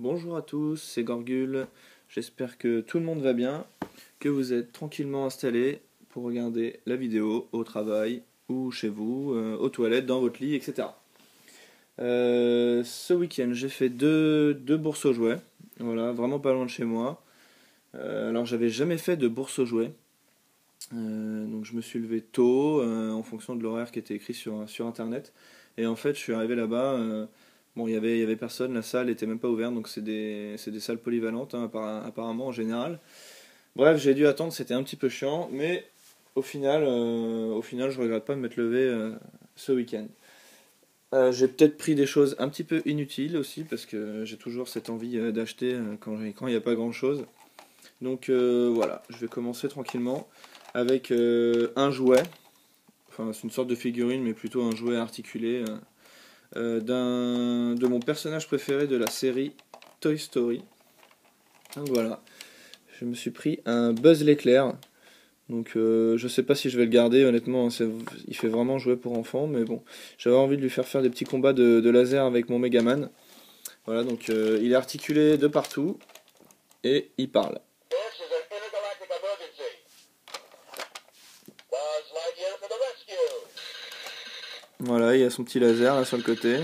Bonjour à tous, c'est Gorgule. J'espère que tout le monde va bien, que vous êtes tranquillement installés pour regarder la vidéo au travail ou chez vous, aux toilettes, dans votre lit, etc. Ce week-end, j'ai fait deux bourses aux jouets, voilà, vraiment pas loin de chez moi. Alors, j'avais jamais fait de bourse aux jouets, donc je me suis levé tôt en fonction de l'horaire qui était écrit sur internet. Et en fait, je suis arrivé là-bas. Bon, il y avait personne, la salle était même pas ouverte, donc c'est des salles polyvalentes, hein, apparemment en général. Bref, j'ai dû attendre, c'était un petit peu chiant, mais au final, je regrette pas de m'être levé ce week-end. J'ai peut-être pris des choses un petit peu inutiles aussi, parce que j'ai toujours cette envie d'acheter quand il n'y a pas grand-chose. Donc voilà, je vais commencer tranquillement avec un jouet, enfin c'est une sorte de figurine, mais plutôt un jouet articulé. De mon personnage préféré de la série Toy Story. Donc voilà, je me suis pris un Buzz l'éclair. Donc je sais pas si je vais le garder, honnêtement, il fait vraiment jouer pour enfants, mais bon, j'avais envie de lui faire des petits combats de laser avec mon Megaman. Voilà, donc il est articulé de partout et il parle. Voilà, il y a son petit laser là sur le côté.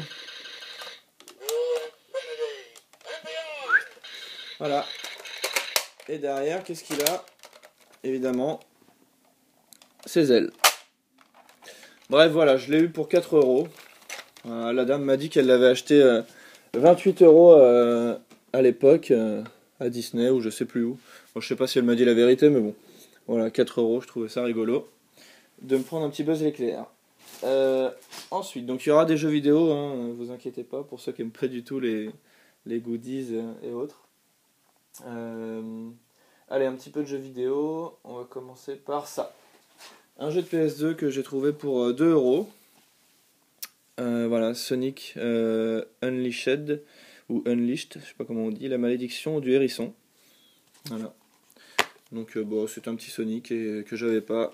Voilà. Et derrière, qu'est-ce qu'il a? Évidemment, ses ailes. Bref, voilà, je l'ai eu pour 4 euros. La dame m'a dit qu'elle l'avait acheté 28 euros à l'époque, à Disney ou je sais plus où. Bon, je sais pas si elle m'a dit la vérité, mais bon. Voilà, 4 euros, je trouvais ça rigolo. De me prendre un petit Buzz l'éclair. Ensuite, donc il y aura des jeux vidéo, hein, vous inquiétez pas, pour ceux qui n'aiment pas du tout les goodies et autres. Allez, un petit peu de jeux vidéo. On va commencer par ça. Un jeu de PS2 que j'ai trouvé pour 2 euros. Voilà, Sonic Unleashed, ou Unleashed, je sais pas comment on dit, la malédiction du hérisson. Voilà. Donc bon, c'est un petit Sonic que j'avais pas.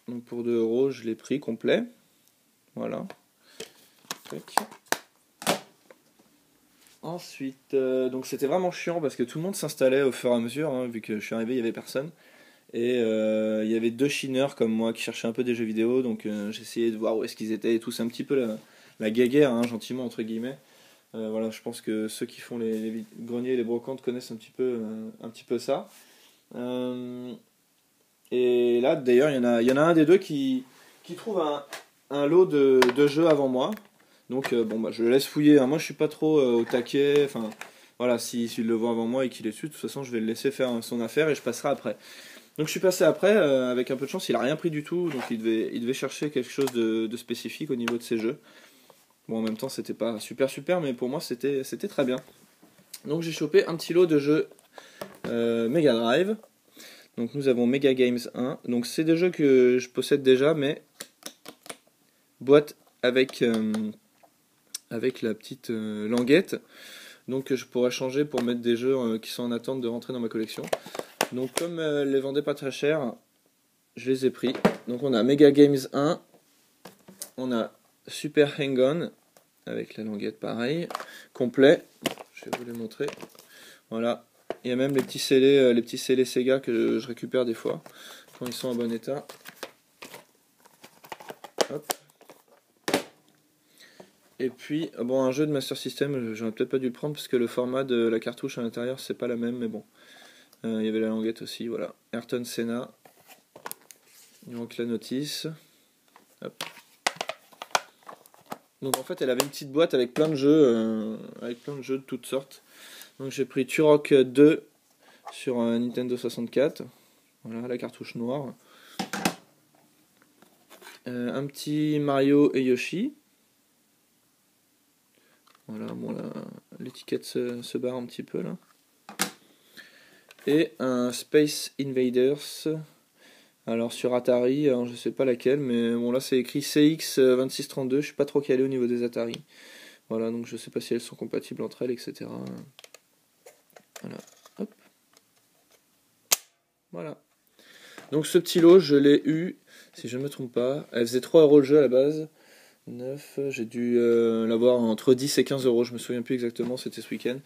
Donc pour 2 euros, je l'ai pris complet. Voilà. Tac. Ensuite, donc c'était vraiment chiant parce que tout le monde s'installait au fur et à mesure, hein, vu que je suis arrivé, il y avait personne. Et il y avait deux chineurs comme moi qui cherchaient un peu des jeux vidéo, donc j'essayais de voir où est-ce qu'ils étaient et tout. C'est un petit peu la guéguerre, hein, gentiment entre guillemets. Voilà, je pense que ceux qui font les greniers et les brocantes connaissent un petit peu ça. Et là, d'ailleurs, il y en a un des deux qui trouve un lot de jeux avant moi. Donc, bon, bah, je le laisse fouiller, hein. Moi, je suis pas trop au taquet. Enfin, voilà, s'il le voit avant moi et qu'il est dessus, de toute façon, je vais le laisser faire son affaire et je passerai après. Donc, je suis passé après, avec un peu de chance, il a rien pris du tout. Donc, il devait chercher quelque chose de spécifique au niveau de ses jeux. Bon, en même temps, c'était pas super, mais pour moi, c'était très bien. Donc, j'ai chopé un petit lot de jeux Mega Drive. Donc, nous avons Mega Games 1. Donc, c'est des jeux que je possède déjà, mais boîte avec la petite languette. Donc, je pourrais changer pour mettre des jeux qui sont en attente de rentrer dans ma collection. Donc, comme elle les vendait pas très cher, je les ai pris. Donc, on a Mega Games 1. On a Super Hang-On avec la languette pareil, complet. Je vais vous les montrer. Voilà. Il y a même les petits scellés Sega que je récupère des fois quand ils sont en bon état. Hop. Et puis, bon, un jeu de Master System, j'aurais peut-être pas dû le prendre parce que le format de la cartouche à l'intérieur c'est pas la même, mais bon. Il y avait la languette aussi, voilà. Ayrton Senna. Il manque la notice. Hop. Donc en fait, elle avait une petite boîte avec plein de jeux de toutes sortes. Donc j'ai pris Turok 2 sur un Nintendo 64. Voilà, la cartouche noire. Un petit Mario et Yoshi. Voilà, bon l'étiquette se barre un petit peu là. Et un Space Invaders. Alors sur Atari, alors je sais pas laquelle, mais bon là c'est écrit CX2632, je suis pas trop calé au niveau des Atari. Voilà, donc je sais pas si elles sont compatibles entre elles, etc. Voilà, hop. Voilà. Donc ce petit lot, je l'ai eu, si je ne me trompe pas, elle faisait 3 euros le jeu à la base. 9, j'ai dû l'avoir entre 10 et 15 euros, je me souviens plus exactement, c'était ce week-end.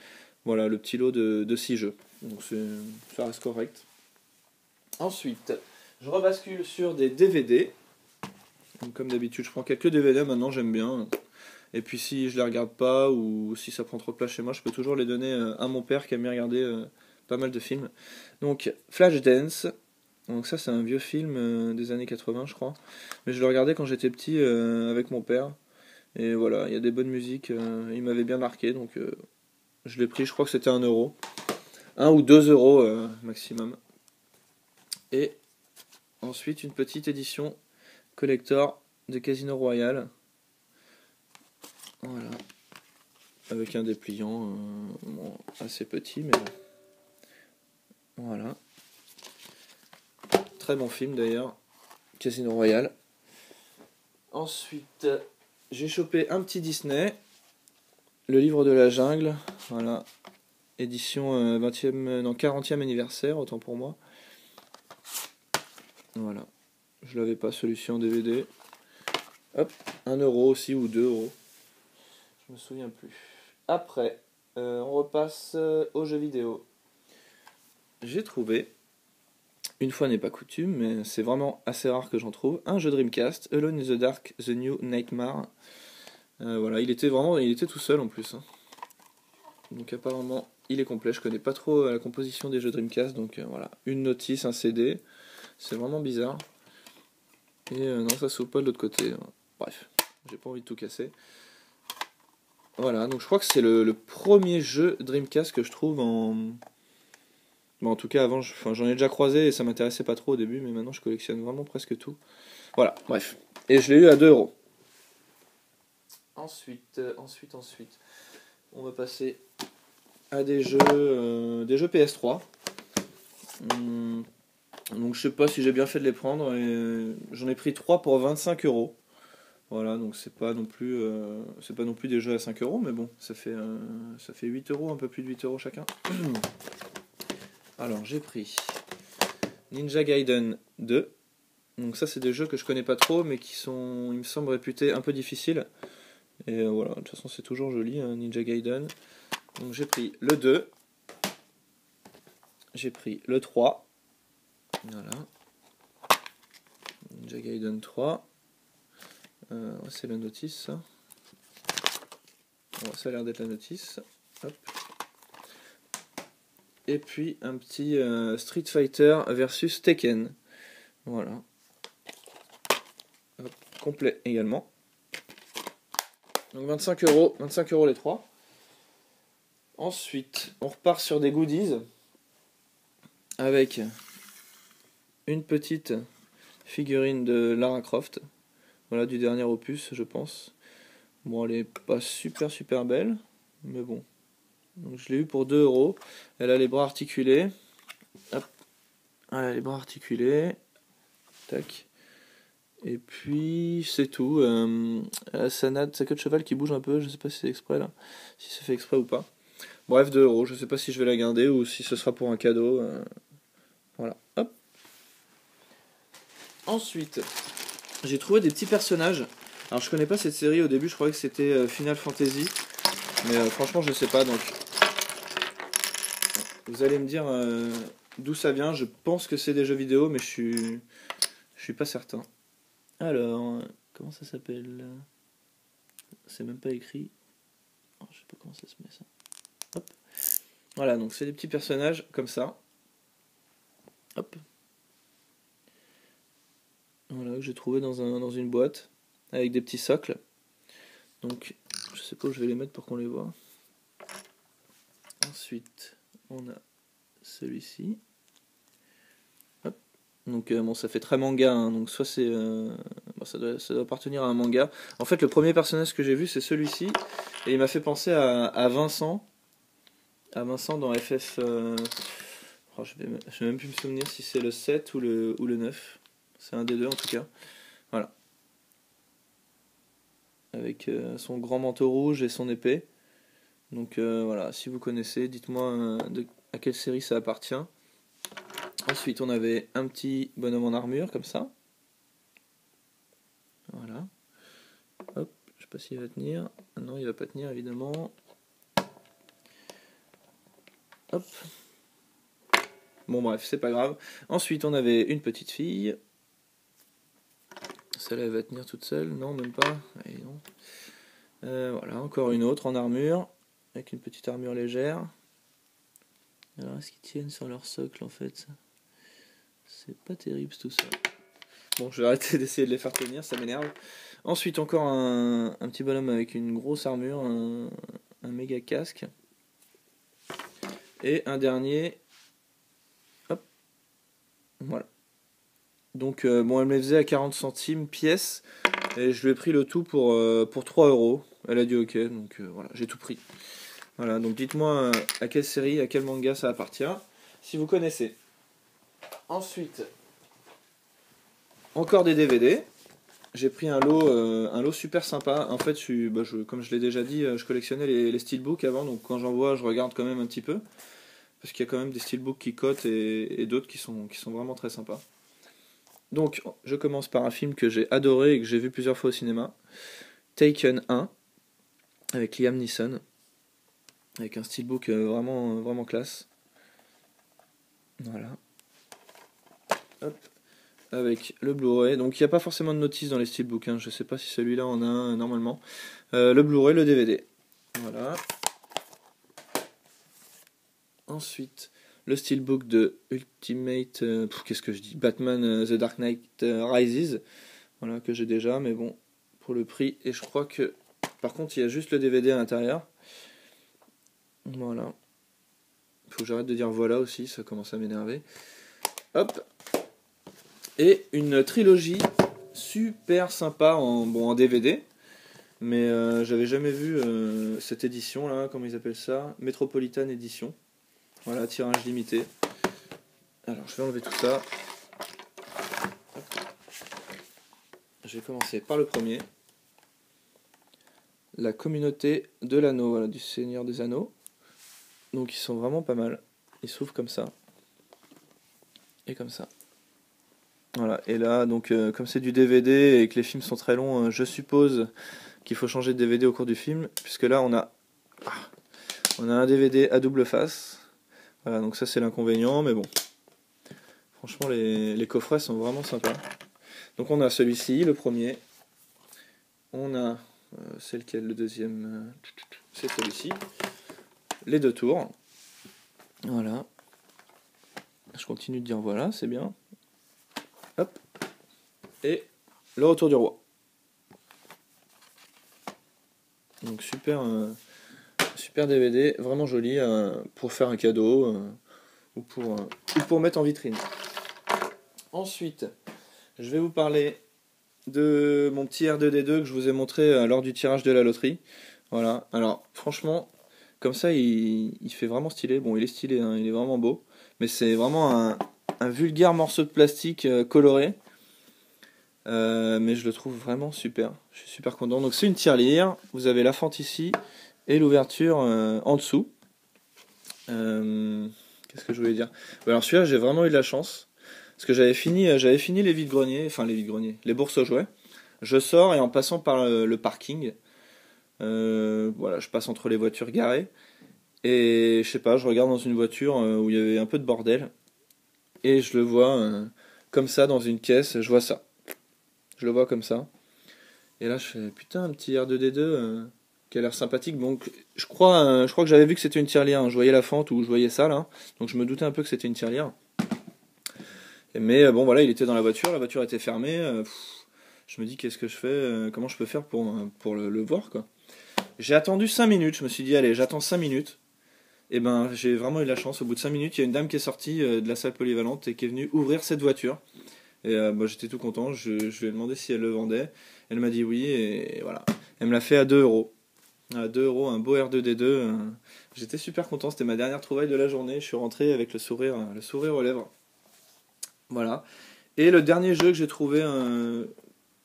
Voilà, le petit lot de 6 jeux. Donc ça reste correct. Ensuite, je rebascule sur des DVD. Donc, comme d'habitude, je prends quelques DVD maintenant, j'aime bien. Et puis si je les regarde pas ou si ça prend trop de place chez moi, je peux toujours les donner à mon père qui aime bien regarder pas mal de films. Donc Flashdance. Donc ça c'est un vieux film des années 80 je crois. Mais je le regardais quand j'étais petit avec mon père. Et voilà, il y a des bonnes musiques. Il m'avait bien marqué donc je l'ai pris, je crois que c'était 1 euro. 1 ou 2 euros maximum. Et ensuite une petite édition collector de Casino Royale. Voilà. Avec un dépliant bon, assez petit, mais bon. Voilà. Très bon film d'ailleurs. Casino Royale. Ensuite, j'ai chopé un petit Disney. Le livre de la jungle. Voilà. Édition 20e, non, 40e anniversaire, autant pour moi. Voilà. Je l'avais pas celui-ci en DVD. Hop, 1 euro aussi ou 2 euros. Je me souviens plus. Après, on repasse aux jeux vidéo. J'ai trouvé, une fois n'est pas coutume, mais c'est vraiment assez rare que j'en trouve, un jeu Dreamcast, Alone in the Dark, The New Nightmare. Voilà, il était tout seul en plus. Hein. Donc apparemment, il est complet. Je connais pas trop la composition des jeux Dreamcast, donc voilà, une notice, un CD, c'est vraiment bizarre. Et non, ça s'ouvre pas de l'autre côté. Bref, j'ai pas envie de tout casser. Voilà, donc je crois que c'est le premier jeu Dreamcast que je trouve en... Bon, en tout cas, avant, j'en ai déjà croisé et ça m'intéressait pas trop au début, mais maintenant je collectionne vraiment presque tout. Voilà, bref. Et je l'ai eu à 2 euros. Ensuite, on va passer à des jeux PS3. Donc je sais pas si j'ai bien fait de les prendre. Et j'en ai pris 3 pour 25 euros. Voilà, donc c'est pas non plus des jeux à 5 euros, mais bon, ça fait 8 euros, un peu plus de 8 euros chacun. Alors j'ai pris Ninja Gaiden 2. Donc ça c'est des jeux que je connais pas trop, mais qui sont, il me semble, réputés un peu difficiles. Et voilà, de toute façon c'est toujours joli, hein, Ninja Gaiden. Donc j'ai pris le 2. J'ai pris le 3. Voilà. Ninja Gaiden 3. C'est la notice, ça. Bon, ça a l'air d'être la notice. Hop. Et puis un petit Street Fighter versus Tekken. Voilà. Hop. Complet également. Donc 25 euros les 3. Ensuite, on repart sur des goodies avec une petite figurine de Lara Croft. Voilà, du dernier opus, je pense. Bon, elle est pas super belle, mais bon. Donc je l'ai eu pour 2 euros. Elle a les bras articulés. Hop. Elle a les bras articulés. Tac. Et puis c'est tout. Sa queue de cheval qui bouge un peu. Je sais pas si c'est exprès là. Si c'est fait exprès ou pas. Bref, 2 euros. Je sais pas si je vais la garder ou si ce sera pour un cadeau. Voilà. Hop. Ensuite, j'ai trouvé des petits personnages. Alors je connais pas cette série au début. Je croyais que c'était Final Fantasy. Mais franchement, je sais pas. Donc, vous allez me dire d'où ça vient. Je pense que c'est des jeux vidéo, mais je suis pas certain. Alors, comment ça s'appelle? C'est même pas écrit. Oh, je sais pas comment ça se met ça. Hop. Voilà, donc c'est des petits personnages comme ça. Hop. Voilà, que j'ai trouvé dans une boîte avec des petits socles. Donc, je sais pas où je vais les mettre pour qu'on les voit. Ensuite, on a celui-ci. Hop. Donc, bon, ça fait très manga. Hein, donc, soit c'est. Bon, ça doit appartenir à un manga. En fait, le premier personnage que j'ai vu, c'est celui-ci. Et il m'a fait penser à Vincent. À Vincent dans FF. Oh, je vais même plus me souvenir si c'est le 7 ou le 9. C'est un des deux en tout cas. Voilà. Avec son grand manteau rouge et son épée. Donc voilà, si vous connaissez, dites-moi à quelle série ça appartient. Ensuite, on avait un petit bonhomme en armure, comme ça. Voilà. Hop, je sais pas s'il va tenir. Non, il va pas tenir, évidemment. Hop. Bon bref, c'est pas grave. Ensuite, on avait une petite fille. Celle-là, elle va tenir toute seule. Non, même pas. Allez, non. Voilà, encore une autre en armure. Avec une petite armure légère. Alors, est-ce qu'ils tiennent sur leur socle, en fait? C'est pas terrible, tout ça. Bon, je vais arrêter d'essayer de les faire tenir, ça m'énerve. Ensuite, encore un petit bonhomme avec une grosse armure, un méga casque. Et un dernier. Hop. Voilà. Donc, bon, elle me les faisait à 40 centimes pièce. Et je lui ai pris le tout pour 3 euros. Elle a dit ok, donc voilà, j'ai tout pris. Voilà, donc dites-moi à quelle série, à quel manga ça appartient, si vous connaissez. Ensuite, encore des DVD. J'ai pris un lot super sympa. En fait, comme je l'ai déjà dit, je collectionnais les steelbooks avant, donc quand j'en vois, je regarde quand même un petit peu. Parce qu'il y a quand même des steelbooks qui cotent et d'autres qui sont vraiment très sympas. Donc, je commence par un film que j'ai adoré et que j'ai vu plusieurs fois au cinéma. Taken 1, avec Liam Neeson. Avec un steelbook vraiment classe. Voilà. Hop. Avec le Blu-ray. Donc il n'y a pas forcément de notice dans les steelbooks. Je ne sais pas si celui-là en a un normalement. Le Blu-ray, le DVD. Voilà. Ensuite, le steelbook de Ultimate. Qu'est-ce que je dis? Batman The Dark Knight Rises. Voilà, que j'ai déjà, mais bon, pour le prix. Et je crois que. Par contre, il y a juste le DVD à l'intérieur. Voilà. Faut que j'arrête de dire voilà aussi, ça commence à m'énerver. Hop. Et une trilogie super sympa en DVD. Mais j'avais jamais vu cette édition là, comment ils appellent ça? Metropolitan Edition. Voilà, tirage limité. Alors je vais enlever tout ça. Hop. Je vais commencer par le premier. La communauté de l'anneau, voilà, du Seigneur des Anneaux. Donc ils sont vraiment pas mal. Ils s'ouvrent comme ça. Et comme ça. Voilà, et là, donc comme c'est du DVD et que les films sont très longs, je suppose qu'il faut changer de DVD au cours du film, puisque là on a un DVD à double face. Voilà, donc ça c'est l'inconvénient, mais bon. Franchement, les coffrets sont vraiment sympas. Donc on a celui-ci, le premier. On a, c'est lequel le deuxième? C'est celui-ci. Les deux tours. Voilà. Je continue de dire voilà, c'est bien. Hop. Et le retour du roi. Donc super DVD, vraiment joli pour faire un cadeau ou pour mettre en vitrine. Ensuite, je vais vous parler de mon petit R2D2 que je vous ai montré lors du tirage de la loterie. Voilà, alors franchement, comme ça il fait vraiment stylé. Bon, il est stylé, il est vraiment beau, mais c'est vraiment un vulgaire morceau de plastique coloré. Mais je le trouve vraiment super. Je suis super content. Donc c'est une tirelire. Vous avez la fente ici et l'ouverture en dessous. Qu'est-ce que je voulais dire? Alors celui-là, j'ai vraiment eu de la chance parce que j'avais fini les vides-greniers, enfin les vides-greniers, les bourses aux jouets. Je sors et en passant par le parking, voilà, je passe entre les voitures garées et je sais pas, je regarde dans une voiture où il y avait un peu de bordel et je le vois comme ça dans une caisse. Je vois ça. Je le vois comme ça. Et là, je fais putain, un petit R2D2 qui a l'air sympathique. Donc, je crois que j'avais vu que c'était une tirelire. Je voyais la fente ou je voyais ça là. Donc, je me doutais un peu que c'était une tirelire. Mais bon, voilà, il était dans la voiture. La voiture était fermée. Je me dis, qu'est-ce que je fais? Comment je peux faire pour le voir, quoi? J'ai attendu 5 minutes. Je me suis dit, allez, j'attends 5 minutes. Et ben, j'ai vraiment eu de la chance. Au bout de 5 minutes, il y a une dame qui est sortie de la salle polyvalente et qui est venue ouvrir cette voiture. Et j'étais tout content, je lui ai demandé si elle le vendait. Elle m'a dit oui, et voilà. Elle me l'a fait à 2 euros. À 2 euros, un beau R2D2. J'étais super content, c'était ma dernière trouvaille de la journée. Je suis rentré avec le sourire aux lèvres. Voilà. Et le dernier jeu que j'ai trouvé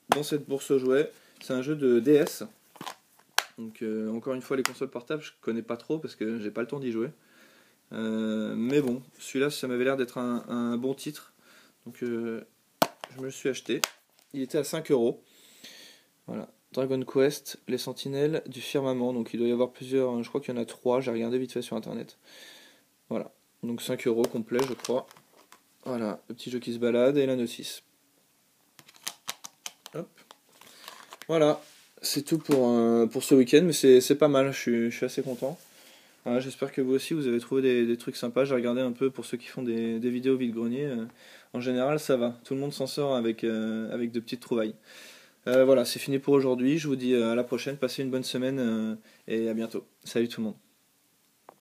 dans cette bourse aux jouets, c'est un jeu de DS. Donc encore une fois, les consoles portables, je connais pas trop parce que j'ai pas le temps d'y jouer. Mais bon, celui-là, ça m'avait l'air d'être un bon titre. Donc je me le suis acheté. Il était à 5 euros. Voilà. Dragon Quest, les sentinelles du firmament. Donc il doit y avoir plusieurs. Je crois qu'il y en a 3. J'ai regardé vite fait sur internet. Voilà. Donc 5 euros complet, je crois. Voilà, le petit jeu qui se balade et la notice. Hop. Voilà, c'est tout pour ce week-end, mais c'est pas mal, je suis assez content. Voilà, j'espère que vous aussi, vous avez trouvé des trucs sympas. J'ai regardé un peu pour ceux qui font des vidéos vide-grenier. En général, ça va. Tout le monde s'en sort avec de petites trouvailles. Voilà, c'est fini pour aujourd'hui. Je vous dis à la prochaine. Passez une bonne semaine et à bientôt. Salut tout le monde.